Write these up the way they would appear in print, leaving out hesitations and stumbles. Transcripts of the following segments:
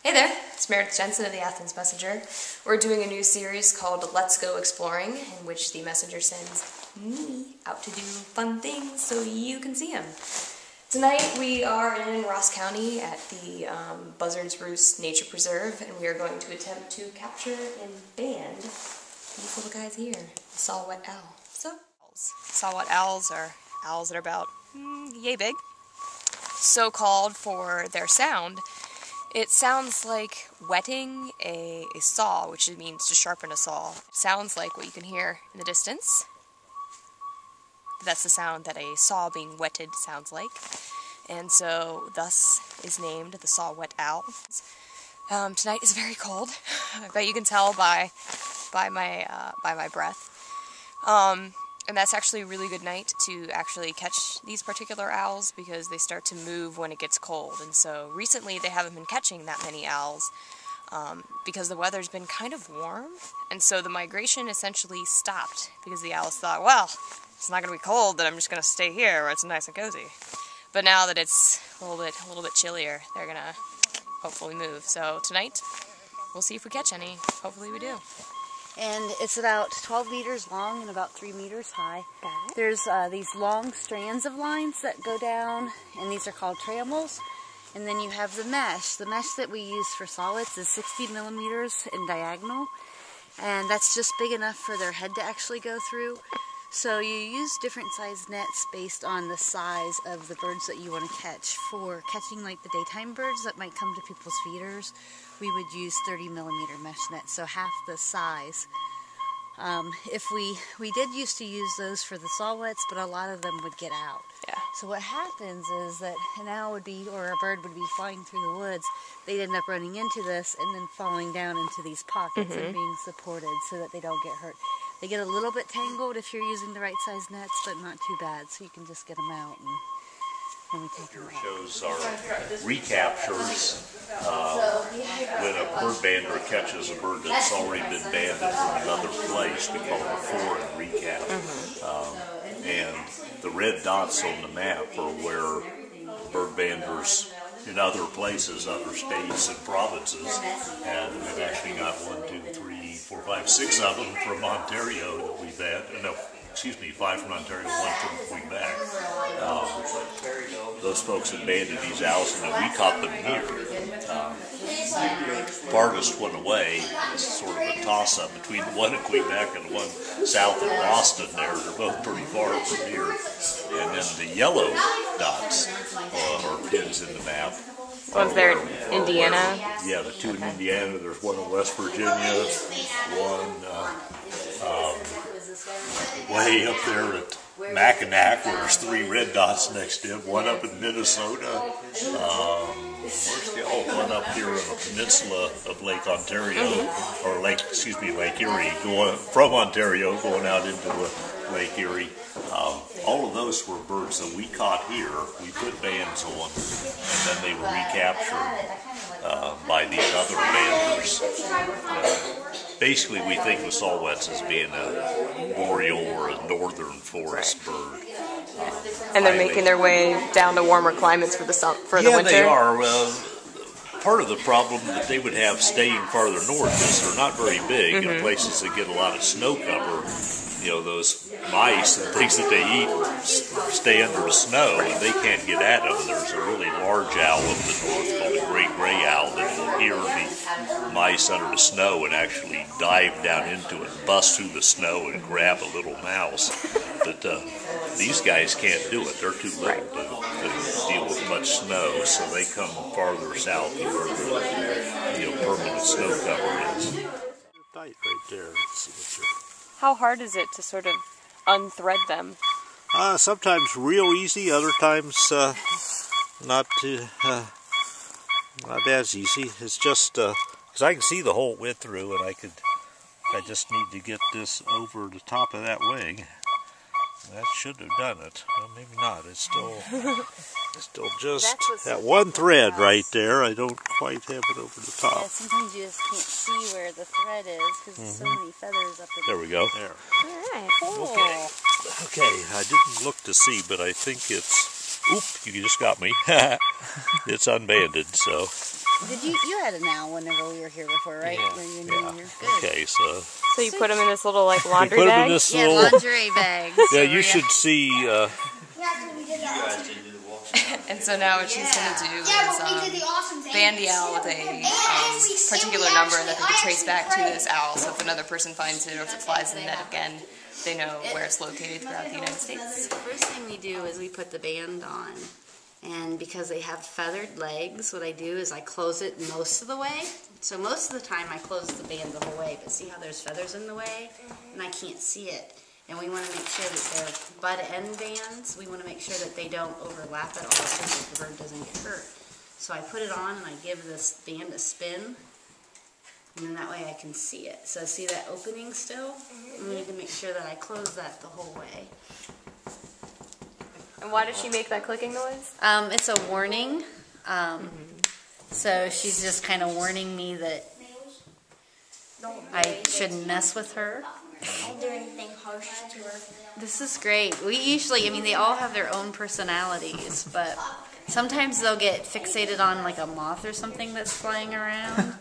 Hey there, it's Meredith Jensen of the Athens Messenger. We're doing a new series called Let's Go Exploring, in which the messenger sends me out to do fun things so you can see them. Tonight we are in Ross County at the Buzzard Roost Nature Preserve, and we are going to attempt to capture and band these little guys here, the saw-whet owl. Saw-whet owls are owls that are about yay big, so called for their sound. It sounds like whetting a saw, which means to sharpen a saw. It sounds like what you can hear in the distance. That's the sound that a saw being whetted sounds like. And so, thus is named the saw-whet owl. Tonight is very cold. I bet you can tell by my breath. And that's actually a really good night to actually catch these particular owls because they start to move when it gets cold. And so recently they haven't been catching that many owls because the weather's been kind of warm. And so the migration essentially stopped because the owls thought, well, it's not going to be cold, then I'm just going to stay here where it's nice and cozy. But now that it's a little bit chillier, they're going to hopefully move. So tonight, we'll see if we catch any. Hopefully we do. And it's about 12 meters long and about 3 meters high. There's these long strands of lines that go down, and these are called trammels. And then you have the mesh. The mesh that we use for saw-whets is 60 millimeters in diagonal, and that's just big enough for their head to actually go through. So you use different size nets based on the size of the birds that you want to catch. For catching like the daytime birds that might come to people's feeders, we would use 30 millimeter mesh nets, so half the size. If we did used to use those for the saw-whets, but a lot of them would get out. Yeah. So what happens is that an owl would be, or a bird would be flying through the woods, they'd end up running into this and then falling down into these pockets and being supported so that they don't get hurt. They get a little bit tangled if you're using the right size nets, but not too bad, so you can just get them out and we take them out. Shows our recaptures when a bird bander catches a bird that's already been banded from another place. We call it a foreign recap. And the red dots on the map are where bird banders in other places, other states and provinces, and we've actually got 1, 2, 3, 4, 5, 6 of them from Ontario that we've had. No, excuse me, 5 from Ontario, 1 from Quebec. Those folks had banded these owls, and then we caught them here. Farthest one away is sort of a toss-up between the one in Quebec and the one south of Boston there. They're both pretty far from here. And then the yellow dots are pins in the map. One's there in Indiana? Yeah, the 2 in Indiana. There's one in West Virginia, one way up there at Mackinac, where there's 3 red dots next to it, one up in Minnesota, one up here on the peninsula of Lake Ontario, or Lake Erie, going from Ontario, going out into Lake Erie. All of those were birds that we caught here. We put bands on, and then they were recaptured by these other banders. Basically, we think of saw-whets as being a boreal or a northern forest bird. And they're making their way down to warmer climates for the winter? Yeah, they are. Part of the problem that they would have staying farther north is they're not very big in places that get a lot of snow cover. You know, those mice and things that they eat stay under the snow, and they can't get at them. There's a really large owl up the north called the great gray owl that will hear the mice under the snow and actually dive down into it, bust through the snow, and grab a little mouse. But these guys can't do it. They're too little to deal with much snow, so they come farther south where the permanent snow cover is. Tight right there. Let's see what you're... How hard is it to sort of unthread them? Sometimes real easy, other times not as easy. It's just because I can see the whole width through, and I just need to get this over the top of that wing. That should have done it. Well, maybe not. It's still just that one thread right there. I don't quite have it over the top. Yeah, sometimes you just can't see where the thread is because there's so many feathers up there. There we go. There. Alright, cool. Okay, I didn't look to see, but I think it's... Oop, you just got me. It's unbanded, so... Did you had an owl whenever we were here before, right? Yeah. When you Yeah. were here. Good. Okay, so So you put them in this little like we laundry put them bag? in this Yeah, little. lingerie bags. Yeah, you should see. And so now what she's going to do is band the owl with a particular number that they can trace back to this owl. So if another person finds it or if it flies in the net again, they know where it's located throughout the United States. The first thing we do is we put the band on. And because they have feathered legs, what I do is I close it most of the way. So most of the time I close the band the whole way. But see how there's feathers in the way? And I can't see it. And we want to make sure that they're butt-end bands. We want to make sure that they don't overlap at all so that the bird doesn't get hurt. So I put it on and I give this band a spin. And then that way I can see it. So see that opening still? We need to make sure that I close that the whole way. And why does she make that clicking noise? It's a warning. So she's just kind of warning me that I shouldn't mess with her. Don't do anything harsh to her. This is great. We usually, I mean, they all have their own personalities, but sometimes they'll get fixated on like a moth or something that's flying around.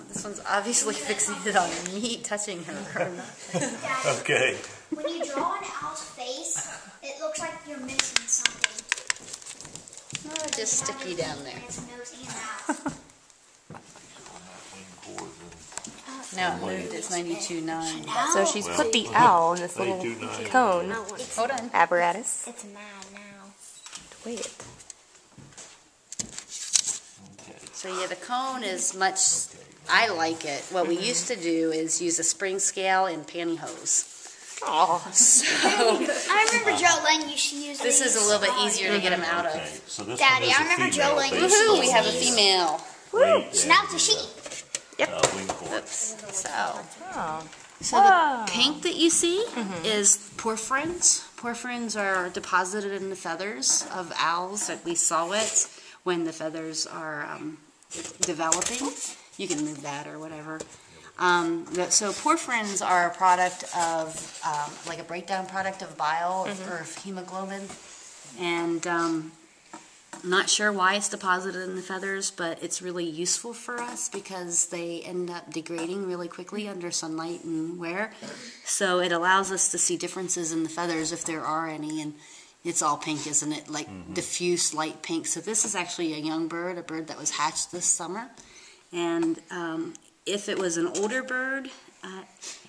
This one's obviously fixated on me touching her. Okay. When you draw an owl's face, it looks like you're missing something. Oh, just stick you down there. Its nose and mouth. Now it moved. It's 92.9. So she's put the owl in this little 92.9. cone Hold on. apparatus. It's mad now. Wait. So yeah, the cone is much. I like it. What we used to do is use a spring scale and pantyhose. Oh, So I remember Joe Lang used to use this is a little bit easier to get them out Okay, of. so this Daddy, one is I a remember female Joe Lang based used to Woohoo! on We have a the female. weight and Snout's a the, sheep. wing chord. Oops. So. oh. So the pink that you see is porphyrins. Porphyrins are deposited in the feathers of owls, at least saw-whets, when the feathers are developing. You can move that or whatever. So porphyrins are a product of, like a breakdown product of bile or of hemoglobin. And I'm not sure why it's deposited in the feathers, but it's really useful for us because they end up degrading really quickly under sunlight and wear. So it allows us to see differences in the feathers if there are any, and it's all pink, isn't it? Like diffuse light pink. So this is actually a young bird, a bird that was hatched this summer. And if it was an older bird,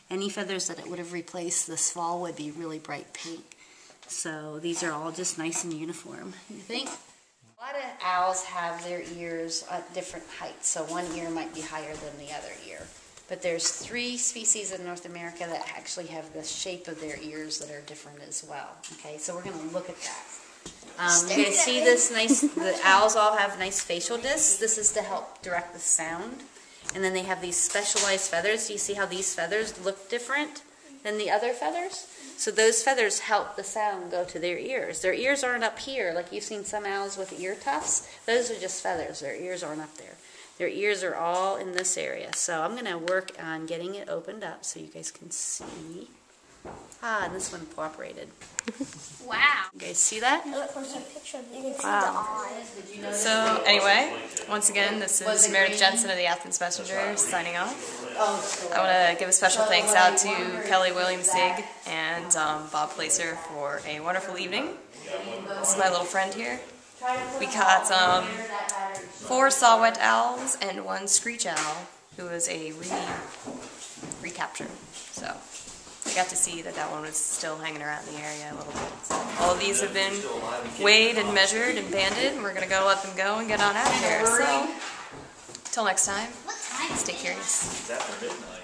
any feathers that it would have replaced this fall would be really bright pink. So these are all just nice and uniform, you think? A lot of owls have their ears at different heights, so one ear might be higher than the other ear. But there's 3 species in North America that actually have the shape of their ears that are different as well. Okay, so we're going to look at that. You're going to see this nice, the owls all have nice facial discs. This is to help direct the sound. And then they have these specialized feathers. Do you see how these feathers look different than the other feathers? So those feathers help the sound go to their ears. Their ears aren't up here, like you've seen some owls with ear tufts. Those are just feathers. Their ears aren't up there. Their ears are all in this area. So I'm going to work on getting it opened up so you guys can see. Ah, and this one cooperated. Wow. You guys see that? Look, there's a picture of you can see Wow. the eye. So anyway, once again, this is Meredith Jensen of the Athens Messenger signing off. I want to give a special thanks out to Kelly Williams-Sieg and Bob Placier for a wonderful evening. This is my little friend here. We caught 4 saw-whet owls and 1 screech owl, who was a recapture. So I got to see that one was still hanging around the area a little bit. So all of these have been weighed and measured and banded, and we're going to go let them go and get on out of here. So, till next time, stay curious. It's after midnight.